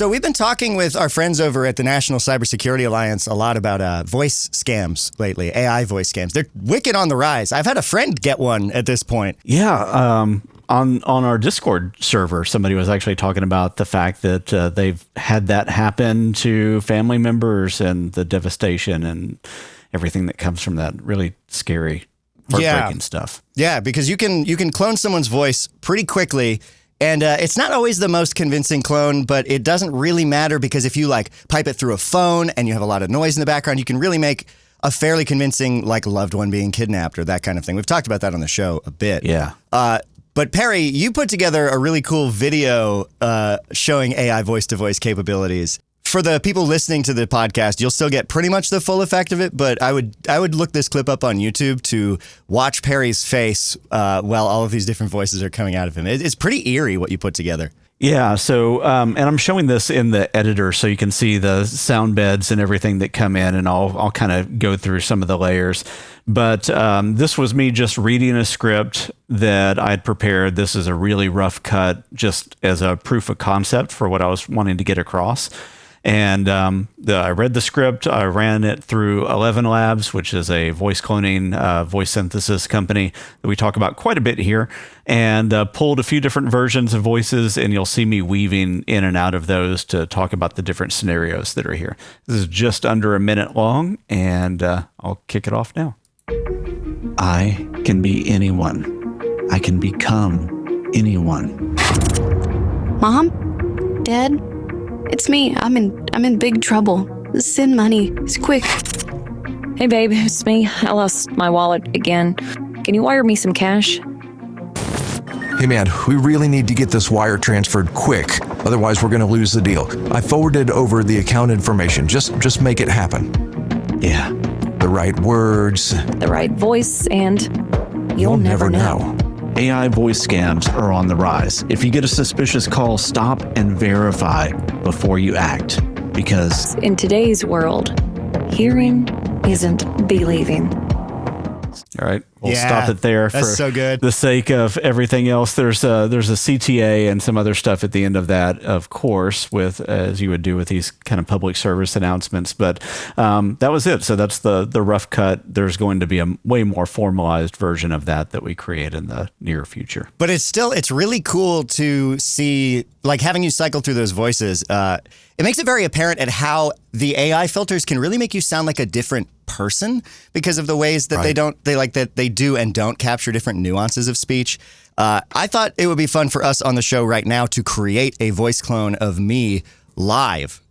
So we've been talking with our friends over at the National Cybersecurity Alliance a lot about voice scams lately, AI voice scams. They're wicked on the rise. I've had a friend get one at this point. Yeah, on our Discord server, somebody was actually talking about the fact that they've had that happen to family members and the devastation and everything that comes from that. Really scary, heartbreaking stuff. Yeah, because you can clone someone's voice pretty quickly. And it's not always the most convincing clone, but it doesn't really matter because if you like pipe it through a phone and you have a lot of noise in the background, you can really make a fairly convincing like loved one being kidnapped or that kind of thing. We've talked about that on the show a bit. Yeah. But Perry, you put together a really cool video showing AI voice-to-voice capabilities. For the people listening to the podcast, you'll still get pretty much the full effect of it, but I would look this clip up on YouTube to watch Perry's face while all of these different voices are coming out of him. It's pretty eerie what you put together. Yeah, so, and I'm showing this in the editor so you can see the sound beds and everything that come in, and I'll kind of go through some of the layers. But this was me just reading a script that I'd prepared. This is a really rough cut just as a proof of concept for what I was wanting to get across. And I read the script. I ran it through 11 Labs, which is a voice cloning, voice synthesis company that we talk about quite a bit here, and pulled a few different versions of voices, and you'll see me weaving in and out of those to talk about the different scenarios that are here. This is just under a minute long, and I'll kick it off now. I can be anyone. I can become anyone. Mom? Dad? It's me. I'm in big trouble. Send money. It's quick. Hey, babe. It's me. I lost my wallet again. Can you wire me some cash? Hey, man, we really need to get this wire transferred quick. Otherwise, we're going to lose the deal. I forwarded over the account information. Just make it happen. Yeah. The right words. The right voice, and you'll never know. AI voice scams are on the rise. If you get a suspicious call, stop and verify before you act. Because in today's world, hearing isn't believing. All right, we'll stop it there for so good. The sake of everything else. There's a CTA and some other stuff at the end of that, of course, with as you would do with these kind of public service announcements. But that was it. So that's the rough cut. There's going to be a way more formalized version of that we create in the near future. But it's really cool to see, like having you cycle through those voices. It makes it very apparent at how the AI filters can really make you sound like a different person because of the ways that they do and don't capture different nuances of speech. I thought it would be fun for us on the show right now to create a voice clone of me live.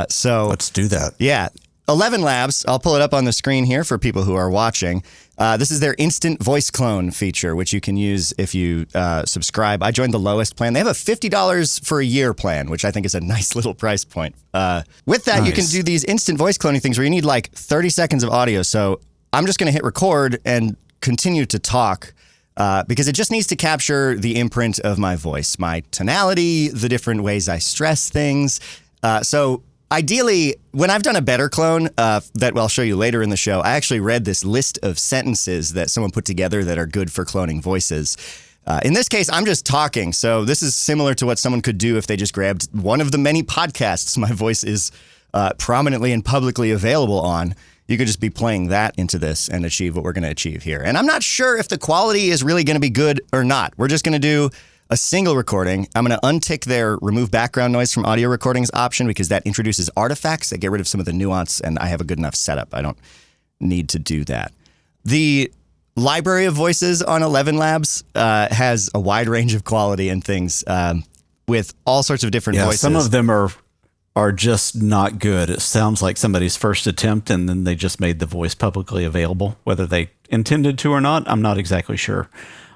So let's do that. Yeah. 11 Labs, I'll pull it up on the screen here for people who are watching. This is their instant voice clone feature, which you can use if you subscribe. I joined the lowest plan. They have a $50 for a year plan, which I think is a nice little price point. With that, you can do these instant voice cloning things where you need like 30 seconds of audio. So I'm just going to hit record and continue to talk because it just needs to capture the imprint of my voice, my tonality, the different ways I stress things. So ideally, when I've done a better clone that I'll show you later in the show, I actually read this list of sentences that someone put together that are good for cloning voices. In this case, I'm just talking. So this is similar to what someone could do if they just grabbed one of the many podcasts my voice is prominently and publicly available on. You could just be playing that into this and achieve what we're going to achieve here. And I'm not sure if the quality is really going to be good or not. We're just going to do a single recording. I'm going to untick their remove background noise from audio recordings option because that introduces artifacts that get rid of some of the nuance, and I have a good enough setup. I don't need to do that. The library of voices on 11 Labs has a wide range of quality and things with all sorts of different voices. Some of them are just not good. It sounds like somebody's first attempt, and then they just made the voice publicly available. Whether they intended to or not, I'm not exactly sure.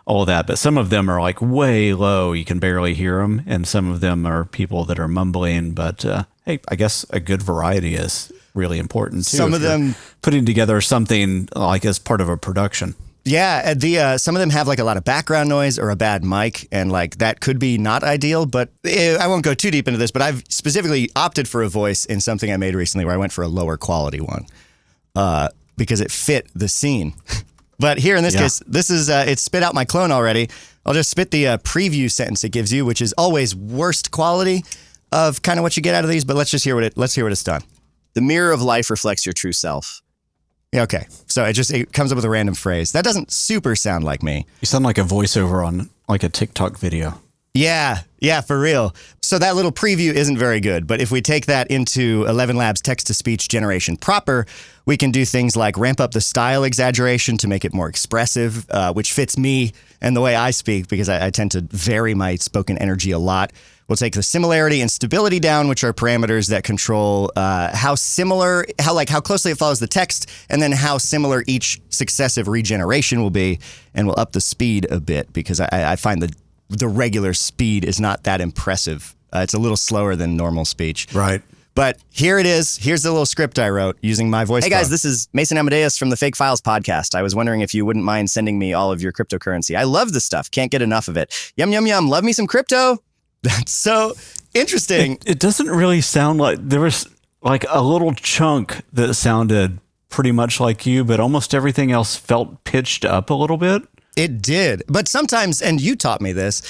All of that, but some of them are like way low. You can barely hear them, and some of them are people that are mumbling. But hey, I guess a good variety is really important too. Some of them putting together something like as part of a production. Yeah, some of them have like a lot of background noise or a bad mic, and like that could be not ideal. But I won't go too deep into this. But I've specifically opted for a voice in something I made recently where I went for a lower quality one because it fit the scene. But here in this case, this is it spit out my clone already. I'll just spit the preview sentence it gives you, which is always worst quality. of kind of what you get out of these, but let's hear what it's done. The mirror of life reflects your true self. Yeah, okay. So it comes up with a random phrase. That doesn't super sound like me. You sound like a voiceover on like a TikTok video. Yeah, for real. So that little preview isn't very good, but if we take that into 11 Labs text-to-speech generation proper, we can do things like ramp up the style exaggeration to make it more expressive, which fits me and the way I speak because I tend to vary my spoken energy a lot. We'll take the similarity and stability down, which are parameters that control how closely it follows the text, and then how similar each successive regeneration will be. And we'll up the speed a bit because I find the regular speed is not that impressive. It's a little slower than normal speech. Right. But here it is. Here's the little script I wrote using my voice. Hey guys, this is Mason Amadeus from the FAIK Files podcast. I was wondering if you wouldn't mind sending me all of your cryptocurrency. I love this stuff. Can't get enough of it. Yum, yum, yum. Love me some crypto. That's so interesting. It doesn't really sound like there was like a little chunk that sounded pretty much like you, but almost everything else felt pitched up a little bit. It did. But sometimes, and you taught me this,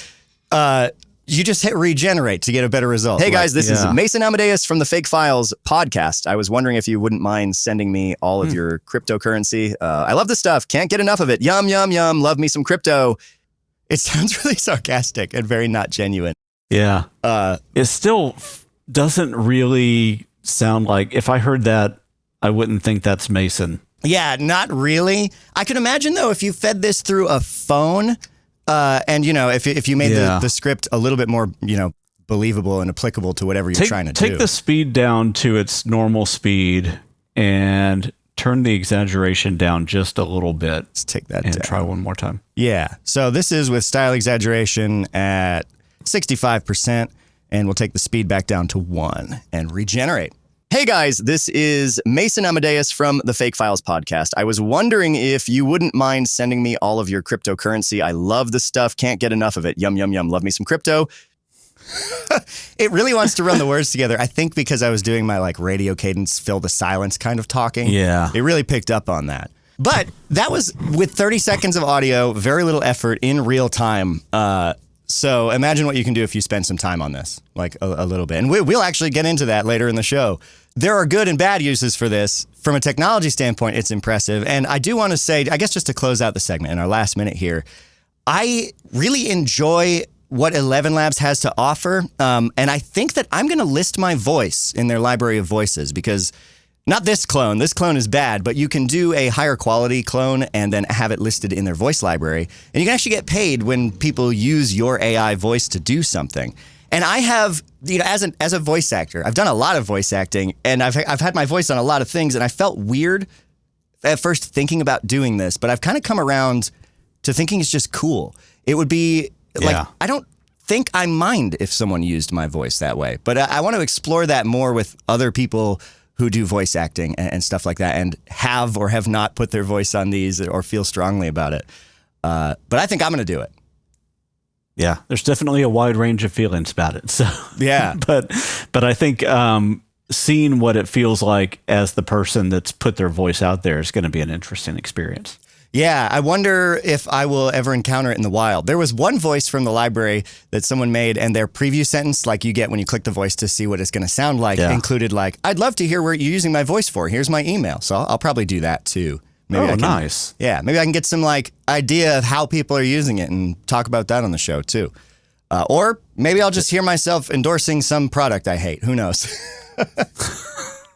you just hit regenerate to get a better result. Hey guys, this is Mason Amadeus from the FAIK Files podcast. I was wondering if you wouldn't mind sending me all of your cryptocurrency. I love this stuff. Can't get enough of it. Yum, yum, yum. Love me some crypto. It sounds really sarcastic and very not genuine. Yeah. It still doesn't really sound like, if I heard that, I wouldn't think that's Mason. Yeah, not really. I could imagine, though, if you fed this through a phone and, if you made the script a little bit more, believable and applicable to whatever you're trying to do. Take the speed down to its normal speed and turn the exaggeration down just a little bit. Let's take that down. And try one more time. Yeah. So this is with style exaggeration at 65%, and we'll take the speed back down to 1 and regenerate. Hey guys, this is Mason Amadeus from the FAIK Files podcast. I was wondering if you wouldn't mind sending me all of your cryptocurrency. I love this stuff. Can't get enough of it. Yum, yum, yum. Love me some crypto. It really wants to run the words together. I think because I was doing my radio cadence, fill the silence kind of talking. Yeah. It really picked up on that. But that was with 30 seconds of audio, very little effort in real time. So imagine what you can do if you spend some time on this, like a little bit. And we'll actually get into that later in the show. There are good and bad uses for this. From a technology standpoint, it's impressive. And I do want to say, I guess just to close out the segment in our last minute here, I really enjoy what 11 Labs has to offer. And I think that I'm going to list my voice in their library of voices because not this clone. This clone is bad, but you can do a higher quality clone and then have it listed in their voice library. And you can actually get paid when people use your AI voice to do something. And I have, as a voice actor, I've done a lot of voice acting, and I've had my voice on a lot of things, and I felt weird at first thinking about doing this, but I've kind of come around to thinking it's just cool. It would be I don't think I mind if someone used my voice that way, but I want to explore that more with other people who do voice acting and stuff like that, and have or have not put their voice on these or feel strongly about it. But I think I'm going to do it. Yeah, there's definitely a wide range of feelings about it. So yeah, but I think seeing what it feels like as the person that's put their voice out there is going to be an interesting experience. Yeah, I wonder if I will ever encounter it in the wild. There was one voice from the library that someone made, and their preview sentence, like you get when you click the voice to see what it's going to sound like, included I'd love to hear what you're using my voice for. Here's my email. So I'll probably do that too. Maybe nice. Yeah, maybe I can get some idea of how people are using it and talk about that on the show too. Or maybe I'll just hear myself endorsing some product I hate. Who knows?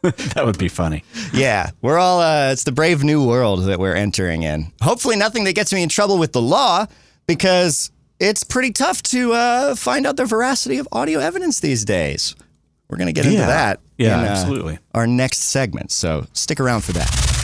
That would be funny. Yeah, we're all, it's the brave new world that we're entering in. Hopefully nothing that gets me in trouble with the law, because it's pretty tough to find out the veracity of audio evidence these days. We're going to get into that absolutely. our next segment, so stick around for that.